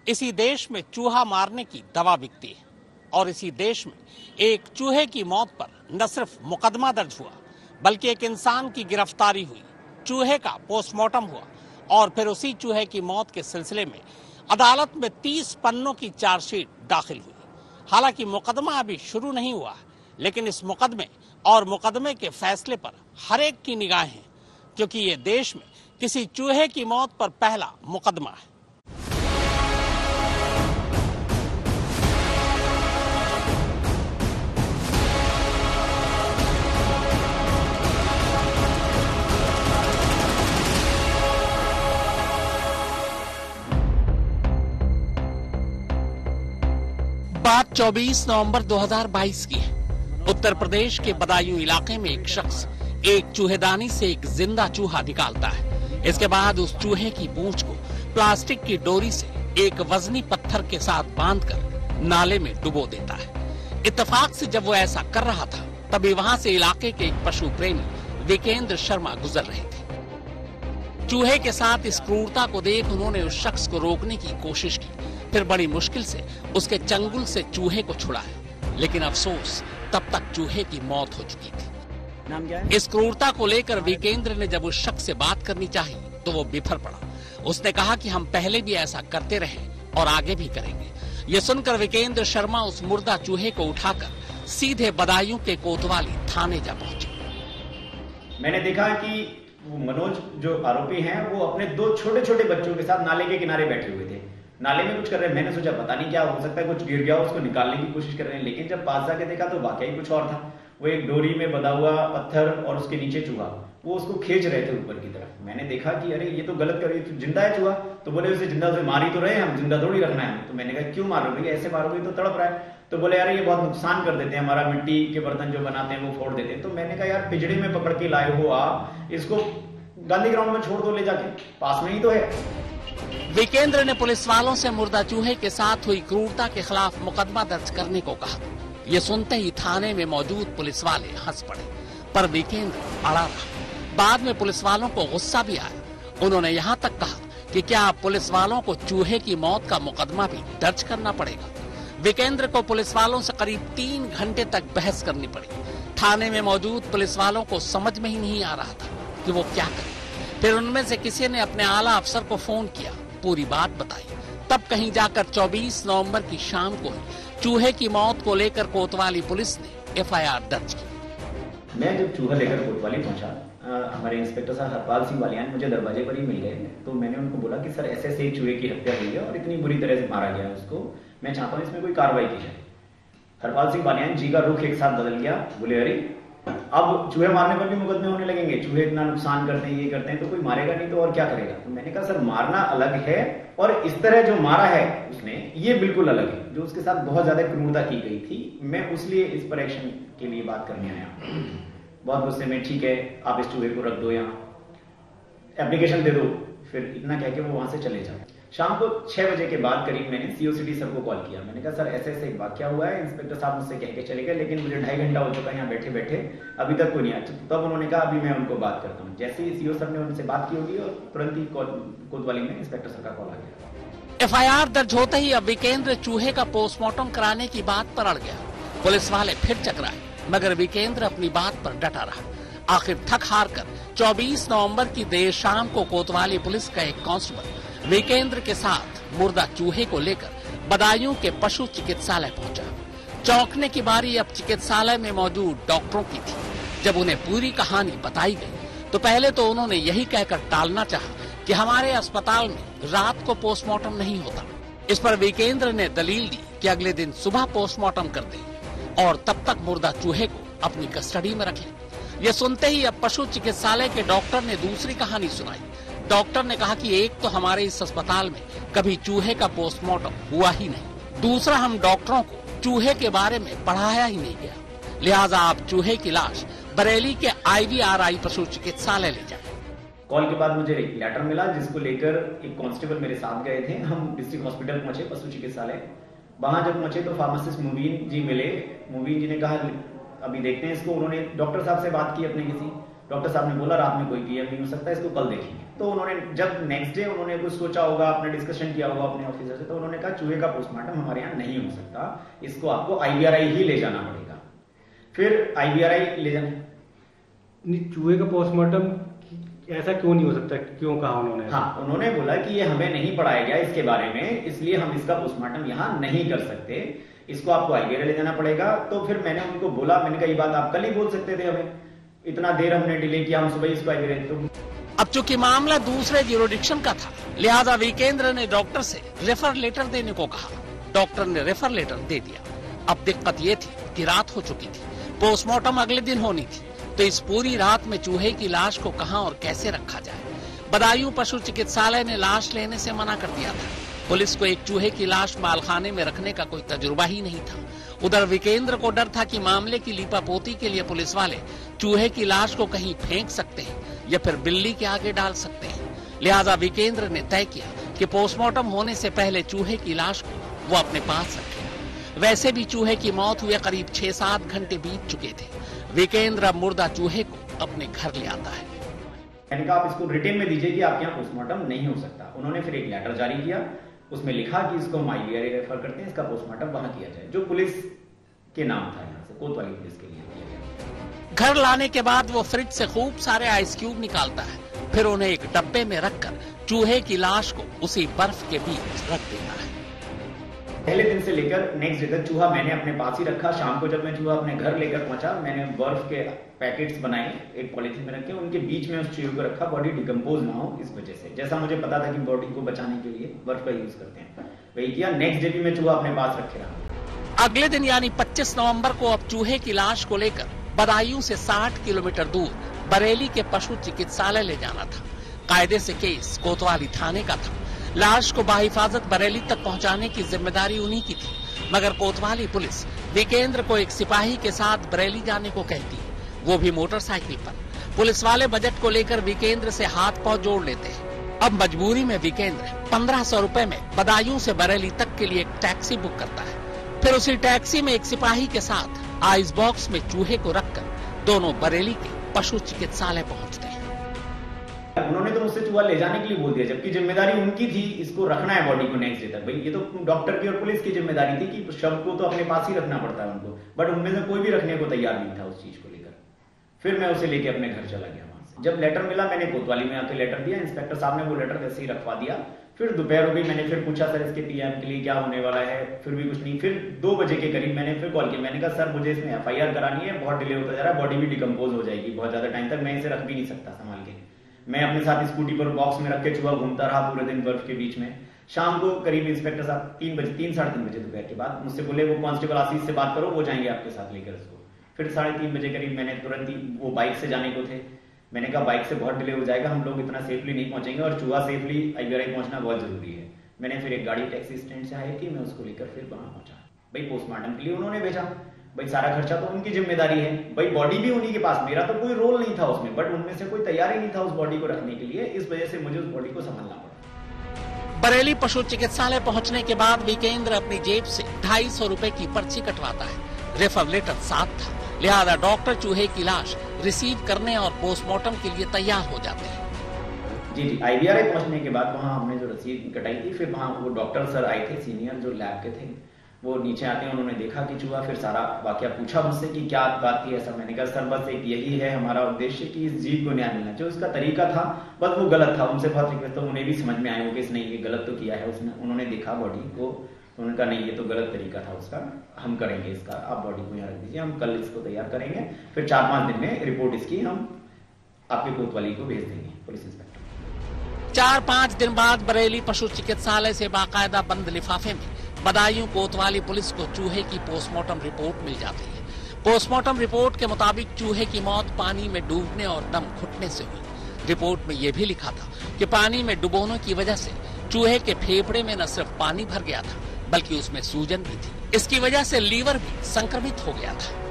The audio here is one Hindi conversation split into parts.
इसी देश में चूहा मारने की दवा बिकती है और इसी देश में एक चूहे की मौत पर न सिर्फ मुकदमा दर्ज हुआ बल्कि एक इंसान की गिरफ्तारी हुई, चूहे का पोस्टमार्टम हुआ और फिर उसी चूहे की मौत के सिलसिले में अदालत में 30 पन्नों की चार्जशीट दाखिल हुई। हालांकि मुकदमा अभी शुरू नहीं हुआ है, लेकिन इस मुकदमे और मुकदमे के फैसले पर हर एक की निगाहें हैं, क्योंकि ये देश में किसी चूहे की मौत पर पहला मुकदमा है। बात 24 नवंबर 2022 की है। उत्तर प्रदेश के बदायूं इलाके में एक शख्स एक चूहेदानी से एक जिंदा चूहा निकालता है। इसके बाद उस चूहे की पूंछ को प्लास्टिक की डोरी से एक वजनी पत्थर के साथ बांधकर नाले में डुबो देता है। इत्तेफाक से जब वो ऐसा कर रहा था, तभी वहां से इलाके के एक पशु प्रेमी विकेंद्र शर्मा गुजर रहे थे। चूहे के साथ इस क्रूरता को देख उन्होंने उस शख्स को रोकने की कोशिश की, फिर बड़ी मुश्किल से उसके चंगुल से चूहे को छुड़ाया, लेकिन अफसोस तब तक चूहे की मौत हो चुकी थी। नाम क्या है? इस क्रूरता को लेकर विकेंद्र ने जब उस शख्स से बात करनी चाही तो वो बिफर पड़ा। उसने कहा कि हम पहले भी ऐसा करते रहे और आगे भी करेंगे। ये सुनकर विकेंद्र शर्मा उस मुर्दा चूहे को उठाकर सीधे बदायूं के कोतवाली थाने जा पहुंचे। मैंने देखा कि वो मनोज जो आरोपी हैं वो अपने 2 छोटे छोटे बच्चों के साथ नाले के किनारे बैठे हुए थे। नाले में कुछ कर रहे हैं। मैंने सोचा पता नहीं क्या हो सकता है, कुछ गिर गया, उसको निकालने की कोशिश कर रहे हैं। लेकिन जब पास जाके देखा तो वाकई कुछ और था। वो एक डोरी में बंधा हुआ पत्थर और उसके नीचे चूहा, वो उसको खींच रहे थे ऊपर की तरफ। मैंने देखा कि अरे ये तो गलत कर रही है, जिंदा है चूहा। तो बोले उसे जिंदा उसे मार ही तो रहे हैं हम, जिंदा थोड़ी रखना है। तो मैंने कहा क्यों मारोगे, ऐसे मारोगे तो तड़प रहा है। तो बोले यार ये बहुत नुकसान कर देते हैं, हमारा मिट्टी के बर्तन जो बनाते हैं वो फोड़ देते हैं। तो मैंने कहा यार पिंजड़े में पकड़ के लाए हो आप, इसको गांधी ग्राउंड में छोड़ दो ले जाके, पास में ही तो है। विकेंद्र ने पुलिस वालों से मुर्दा चूहे के साथ हुई क्रूरता के खिलाफ मुकदमा दर्ज करने को कहा। ये सुनते ही थाने में मौजूद पुलिस वाले हंस पड़े, पर विकेंद्र अड़ा रहा। बाद में पुलिस वालों को गुस्सा भी आया। उन्होंने यहाँ तक कहा कि क्या आप पुलिस वालों को चूहे की मौत का मुकदमा भी दर्ज करना पड़ेगा। विकेंद्र को पुलिस वालों से करीब 3 घंटे तक बहस करनी पड़ी। थाने में मौजूद पुलिस वालों को समझ में ही नहीं आ रहा था कि वो क्या करे। फिर उनमें से किसी ने अपने आला अफसर को फोन किया, पूरी बात बताई। तब कहीं जाकर 24 नवंबर की शाम को चूहे की मौत को लेकर कोतवाली पुलिस ने FIR दर्ज की। मैं जब चूहा लेकर कोतवाली पहुंचा, हमारे इंस्पेक्टर साहब हरपाल सिंह वालियान मुझे दरवाजे पर ही मिल गए। तो मैंने उनको बोला कि सर ऐसे एक चूहे की हत्या हुई है और इतनी बुरी तरह से मारा गया है उसको, मैं चाहता हूँ इसमें कोई कार्रवाई की जाए। हरपाल सिंह वालियान जी का रुख एक साथ बदल गया। बोले अरे अब चूहे मारने पर भी मुकदमे होने लगेंगे, चूहे इतना नुकसान करते हैं, ये करते हैं, तो कोई मारेगा नहीं तो और क्या करेगा। तो मैंने कहा सर मारना अलग है और इस तरह जो मारा है उसने ये बिल्कुल अलग है, जो उसके साथ बहुत ज्यादा क्रूरता की गई थी। मैं उसलिए इस पर एक्शन के लिए बात करने आया। बहुत गुस्से में, ठीक है आप इस चूहे को रख दो, यहाँ एप्लीकेशन दे दो, फिर इतना कह के वो वहां से चले जाए। शाम को 6 बजे के बाद करीब मैंने COCD सर को कॉल किया। मैंने कहा सर ऐसे ऐसे एक वाकया हुआ है, इंस्पेक्टर साहब मुझसे कह के चले गए, लेकिन मुझे 2.5 घंटा हो चुका है यहाँ बैठे बैठे, अभी तक कोई नहीं आया। तब उन्होंने कहा अभी मैं उनको बात करता हूँ। जैसे ही CO सर ने उनसे बात की होगी और तुरंत ही कोतवाली में इंस्पेक्टर सर का कॉल आ गया। FIR दर्ज होते ही अब विकेंद्र चूहे का पोस्टमार्टम कराने की बात पर अड़ गया। पुलिस वाले फिर चकराए, मगर विकेंद्र अपनी बात पर डटा रहा। आखिर थक हार कर 24 नवंबर की देर शाम को कोतवाली पुलिस का एक कांस्टेबल विकेंद्र के साथ मुर्दा चूहे को लेकर बदायूं के पशु चिकित्सालय पहुंचा। चौंकने की बारी अब चिकित्सालय में मौजूद डॉक्टरों की थी। जब उन्हें पूरी कहानी बताई गई तो पहले तो उन्होंने यही कहकर टालना चाहा कि हमारे अस्पताल में रात को पोस्टमार्टम नहीं होता। इस पर विकेंद्र ने दलील दी कि अगले दिन सुबह पोस्टमार्टम कर दें और तब तक मुर्दा चूहे को अपनी कस्टडी में रखें। यह सुनते ही अब पशु चिकित्सालय के डॉक्टर ने दूसरी कहानी सुनाई। डॉक्टर ने कहा कि एक तो हमारे इस अस्पताल में कभी चूहे का पोस्टमार्टम हुआ ही नहीं, दूसरा हम डॉक्टरों को चूहे के बारे में पढ़ाया ही नहीं गया, लिहाजा आप चूहे की लाश बरेली के IVRI पशु चिकित्सालय ले जाएं। कॉल के बाद मुझे एक लेटर मिला जिसको लेकर एक कांस्टेबल मेरे साथ गए थे। हम डिस्ट्रिक्ट हॉस्पिटल पहुंचे, पशु चिकित्सालय। वहां जब पहुंचे तो फार्मासिस्ट मुबीन जी मिले। मुबीन जी ने कहा अभी देखते हैं इसको। उन्होंने डॉक्टर साहब से बात की अपने किसी, डॉक्टर साहब ने बोला रात में कोई PM नहीं हो सकता, इसको कल देखेंगे। तो उन्होंने जब नेक्स्ट डे उन्होंने कुछ सोचा होगा, अपने डिस्कशन किया होगा अपने ऑफिसर से, तो उन्होंने कहा चूहे का पोस्टमार्टम हमारे यहाँ नहीं हो सकता, इसको आपको IVRI ही ले जाना पड़ेगा। फिर IVRI ले जाने, चूहे का पोस्टमार्टम ऐसा क्यों नहीं हो सकता, क्यों कहा उन्होंने? हाँ, उन्होंने बोला कि ये हमें नहीं पढ़ाया गया इसके बारे में, इसलिए हम इसका पोस्टमार्टम यहाँ नहीं कर सकते, इसको आपको IVRI ले जाना पड़ेगा। तो फिर मैंने उनको बोला, मैंने कहा ये बात आप कल ही बोल सकते थे, हमें इतना देर हमने डिले किया, हम सुबह इसको IVRI। तो अब चूंकि मामला दूसरे ज्यूरिडिक्शन का था, लिहाजा विकेंद्र ने डॉक्टर से रेफर लेटर देने को कहा। डॉक्टर ने रेफर लेटर दे दिया। अब दिक्कत ये थी कि रात हो चुकी थी, पोस्टमार्टम अगले दिन होनी थी, तो इस पूरी रात में चूहे की लाश को कहां और कैसे रखा जाए। बदायूं पशु चिकित्सालय ने लाश लेने से मना कर दिया था। पुलिस को एक चूहे की लाश मालखाने में रखने का कोई तजुर्बा ही नहीं था। उधर विकेंद्र को डर था कि मामले की लीपापोती के लिए पुलिस वाले चूहे की लाश को कहीं फेंक सकते हैं या फिर बिल्ली के आगे डाल सकते हैं। लिहाजा विकेंद्र ने तय किया कि पोस्टमार्टम होने से पहले चूहे की लाश को वो अपने पास रखेगा। वैसे भी चूहे की मौत हुए करीब 6-7 घंटे बीत चुके थे। विकेंद्र अब मुर्दा चूहे को अपने घर ले आता है। मैंने कहा आप इसको रिटेन में दीजिए कि आपके यहाँ पोस्टमार्टम नहीं हो सकता। उन्होंने फिर एक लेटर जारी किया, उसमें लिखा कि इसको हम IVRI रेफर करते हैं, इसका पोस्टमार्टम वहां किया जाए, जो पुलिस के नाम था, यहाँ से कोतवाली पुलिस के लिए किया गया। घर लाने के बाद वो फ्रिज से खूब सारे आइस क्यूब निकालता है, फिर उन्हें एक डब्बे में रखकर चूहे की लाश को उसी बर्फ के बीच रख देता है। पहले दिन से लेकर नेक्स्ट डे तक चूहा मैंने अपने पास ही रखा। शाम को जब मैं चूहा अपने घर लेकर पहुंचा, मैंने बर्फ के पैकेट्स बनाए, एक पॉलीथीन में रखे, उनके बीच में उस चूहे को रखा, बॉडी डिकम्पोज ना हो इस वजह से। जैसा मुझे पता था कि बॉडी को बचाने के लिए बर्फ का यूज करते हैं, वही किया। नेक्स्ट डे भी मैं चूहा अपने पास रखे रहा। अगले दिन यानी 25 नवंबर को अब चूहे की लाश को लेकर बदायूं से 60 किलोमीटर दूर बरेली के पशु चिकित्सालय ले जाना था। कायदे से केस कोतवाली थाने का था। लाश को बाहिफाजत बरेली तक पहुंचाने की जिम्मेदारी उन्हीं की थी, मगर कोतवाली पुलिस विकेंद्र को एक सिपाही के साथ बरेली जाने को कहती है, वो भी मोटरसाइकिल पर। पुलिस वाले बजट को लेकर विकेंद्र से हाथ पांव जोड़ लेते हैं। अब मजबूरी में विकेंद्र 1500 रुपए में बदायूं से बरेली तक के लिए एक टैक्सी बुक करता है। फिर उसी टैक्सी में एक सिपाही के साथ आइस बॉक्स में चूहे को रखकर दोनों बरेली के पशु चिकित्सालय पहुंचते हैं। उन्होंने तो मुझसे चूहा ले जाने के लिए बोल दिया, जबकि जिम्मेदारी उनकी थी, इसको रखना है बॉडी को नेक्स्ट डे तक। भाई ये तो डॉक्टर की और पुलिस की जिम्मेदारी थी कि शव को तो अपने पास ही रखना पड़ता है उनको, बट उनमें से कोई भी रखने को तैयार नहीं था उस चीज को लेकर। फिर मैं उसे लेके अपने घर चला गया। वहां से जब लेटर मिला, मैंने कोतवाली में आके लेटर दिया। इंस्पेक्टर साहब ने वो लेटर वैसे ही रखवा दिया। फिर दोपहर हो गई, मैंने फिर पूछा सर इसके PM के लिए क्या होने वाला है, फिर भी कुछ नहीं। फिर 2 बजे के करीब मैंने फिर कॉल किया। मैंने कहा सर मुझे इसमें FIR करानी है, बहुत डिले होता जा रहा है, बॉडी भी डिकम्पोज हो जाएगी बहुत ज्यादा टाइम तक, मैं इसे रख भी नहीं सकता संभाल के। मैं अपने साथ स्कूटी पर बॉक्स में रख के चूहा घूमता रहा पूरे दिन बर्फ के बीच में। शाम को करीब इंस्पेक्टर साहब 3 साढ़े 3 बजे दोपहर के बाद मुझसे बोले वो कांस्टेबल आशीष से बात करो, वो जाएंगे आपके साथ लेकर इसको। फिर 3:30 बजे करीब मैंने तुरंत ही, वो बाइक से जाने को थे, मैंने कहा बाइक से बहुत डिले हो जाएगा, हम लोग इतना सेफली नहीं पहुंचेंगे और चूहा सेफली IVRI पहुंचना बहुत जरूरी है। मैंने फिर एक गाड़ी टैक्सी स्टैंड से हायर की, मैं उसको लेकर फिर वहां पहुंचा। भाई पोस्टमार्टम के लिए उन्होंने भेजा, भाई सारा खर्चा तो उनकी जिम्मेदारी है, भाई बॉडी भी उन्हीं के पास, मेरा तो कोई रोल नहीं था उसमें, बट उनमें से कोई तैयारी नहीं था उस बॉडी को रखने के लिए, इस वजह से मुझे उस बॉडी को संभालना पड़ा। बरेली पशु चिकित्सालय पहुंचने के बाद विकेंद्र अपनी जेब से 250 रुपए की पर्ची कटवाता है। रेफर लेटर साथ था, लिहाजा डॉक्टर चूहे की लाश रिसीव करने और पोस्टमार्टम के लिए तैयार हो जाते हैं। जी IVRI पहुंचने के बाद वहां हमने जो रसीद कटाई थी, फिर वहां वो डॉक्टर सर आए थे सीनियर जो लैब के थे, वो नीचे आते हैं, उन्होंने देखा कि चूहा, फिर सारा वाकया पूछा मुझसे कि क्या बात थी ऐसा। मैंने कहा सर बस एक यही है हमारा उद्देश्य कि इस जीव को न्याय मिलना, जो उसका तरीका था बस वो गलत था। उनसे बहुत रिक्वेस्ट, तो उन्हें भी समझ में आया कि नहीं ये गलत तो किया है उसने। उन्होंने देखा बॉडी को, उन्होंने कहा नहीं ये तो गलत तरीका था उसका, हम करेंगे इसका, आप बॉडी को यहाँ रख दीजिए, हम कल इसको तैयार करेंगे, फिर 4-5 दिन में रिपोर्ट इसकी हम आपके कोतवाली को भेज देंगे पुलिस इंस्पेक्टर। 4-5 दिन बाद बरेली पशु चिकित्सालय से बाकायदा बंद लिफाफे में बदायूं कोतवाली पुलिस को चूहे की पोस्टमार्टम रिपोर्ट मिल जाती है। पोस्टमार्टम रिपोर्ट के मुताबिक चूहे की मौत पानी में डूबने और दम घुटने से हुई। रिपोर्ट में यह भी लिखा था कि पानी में डुबोने की वजह से चूहे के फेफड़े में न सिर्फ पानी भर गया था, बल्कि उसमें सूजन भी थी। इसकी वजह से लीवर भी संक्रमित हो गया था।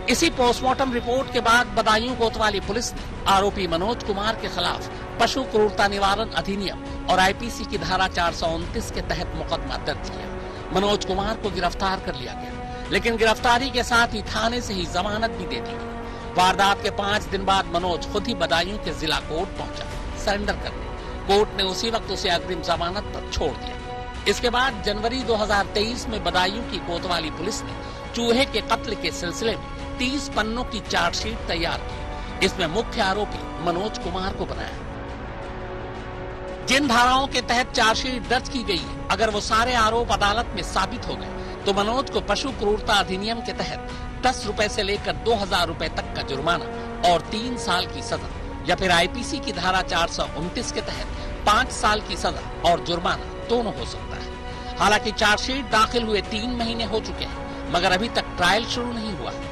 इसी पोस्टमार्टम रिपोर्ट के बाद बदायूं कोतवाली पुलिस ने आरोपी मनोज कुमार के खिलाफ पशु क्रूरता निवारण अधिनियम और IPC की धारा 429 के तहत मुकदमा दर्ज किया। मनोज कुमार को गिरफ्तार कर लिया गया, लेकिन गिरफ्तारी के साथ ही थाने से ही जमानत भी दे दी गई। वारदात के 5 दिन बाद मनोज खुद ही बदायूं के जिला कोर्ट पहुंचा। सरेंडर करने। कोर्ट ने उसी वक्त उसे अग्रिम जमानत पर छोड़ दिया। इसके बाद जनवरी 2023 में बदायूं की कोतवाली पुलिस ने चूहे के कत्ल के सिलसिले में 30 पन्नों की चार्जशीट तैयार की। इसमें मुख्य आरोपी मनोज कुमार को बनाया। जिन धाराओं के तहत चार्जशीट दर्ज की गई है, अगर वो सारे आरोप अदालत में साबित हो गए तो मनोज को पशु क्रूरता अधिनियम के तहत 10 रुपए से लेकर 2000 रुपए तक का जुर्माना और 3 साल की सजा, या फिर आईपीसी की धारा 429 के तहत 5 साल की सजा और जुर्माना दोनों हो सकता है। हालांकि चार्जशीट दाखिल हुए 3 महीने हो चुके हैं, मगर अभी तक ट्रायल शुरू नहीं हुआ है।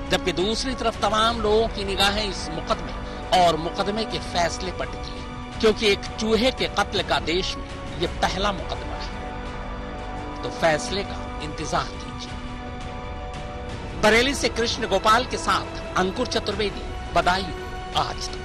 जबकि दूसरी तरफ तमाम लोगों की निगाहें इस मुकदमे और मुकदमे के फैसले पर टिकी है, क्योंकि एक चूहे के कत्ल का देश में ये पहला मुकदमा है। तो फैसले का इंतजार कीजिए। बरेली से कृष्ण गोपाल के साथ अंकुर चतुर्वेदी, बदायूं आज तक।